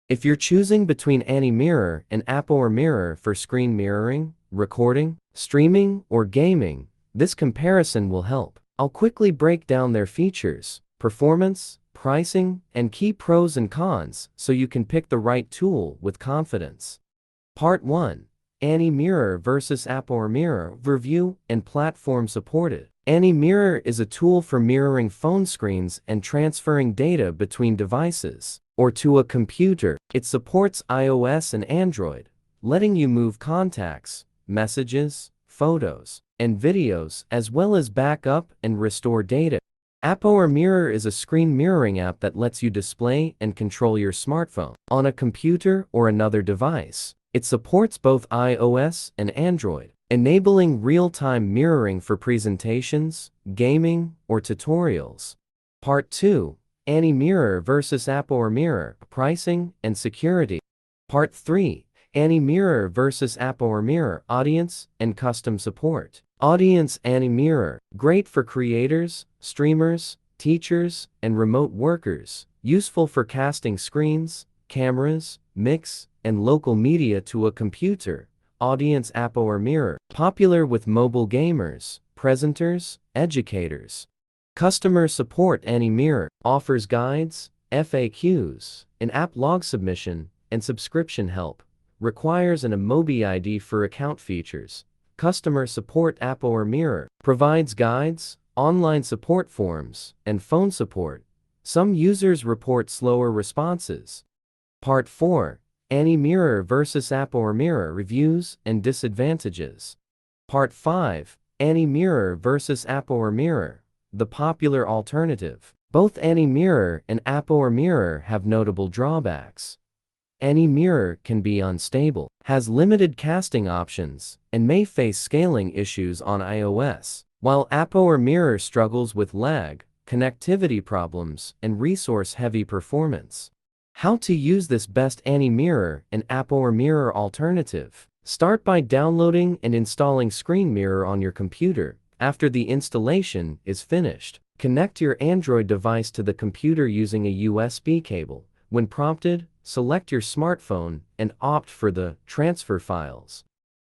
If you're choosing between AnyMirror and ApowerMirror for screen mirroring, recording, streaming, or gaming, this comparison will help. I'll quickly break down their features, performance, pricing, and key pros and cons so you can pick the right tool with confidence. Part 1. AnyMirror vs. ApowerMirror Review and Platform Supported. AnyMirror is a tool for mirroring phone screens and transferring data between devices or to a computer. It supports iOS and Android, letting you move contacts, messages, photos, and videos as well as back up and restore data. ApowerMirror is a screen mirroring app that lets you display and control your smartphone on a computer or another device. It supports both iOS and Android, enabling real-time mirroring for presentations, gaming, or tutorials. Part 2. AnyMirror vs. ApowerMirror Pricing and Security. Part 3. AnyMirror vs. ApowerMirror Audience and Custom Support. Audience AnyMirror, great for creators, streamers, teachers, and remote workers, useful for casting screens, cameras, mix, and local media to a computer. Audience ApowerMirror, popular with mobile gamers, presenters, educators. Customer support AnyMirror, offers guides, FAQs, in-app log submission, and subscription help. Requires an Emobi ID for account features. Customer support ApowerMirror, provides guides, online support forms, and phone support. Some users report slower responses. Part 4. AnyMirror vs. ApowerMirror Reviews and Disadvantages. Part 5. AnyMirror vs. ApowerMirror, the popular alternative. Both AnyMirror and ApowerMirror have notable drawbacks. AnyMirror can be unstable, has limited casting options, and may face scaling issues on iOS, while ApowerMirror struggles with lag, connectivity problems, and resource-heavy performance. How to use this best AnyMirror and ApowerMirror alternative. Start by downloading and installing Screen Mirror on your computer. After the installation is finished, connect your Android device to the computer using a USB cable. When prompted, select your smartphone and opt for the Transfer Files.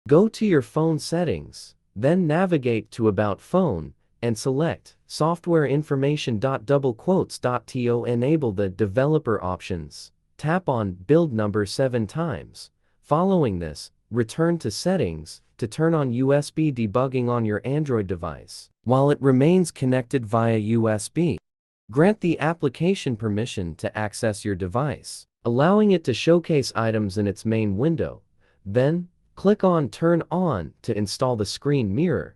Go to your phone settings, then navigate to About Phone, and select Software Information. To enable the Developer options, tap on Build Number 7 times. Following this, return to Settings to turn on USB debugging on your Android device while it remains connected via USB. Grant the application permission to access your device, allowing it to showcase items in its main window. Then, click on Turn On to install the Screen Mirror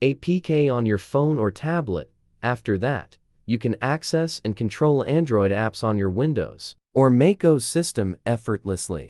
APK on your phone or tablet. After that, you can access and control Android apps on your Windows or Mac OS system effortlessly.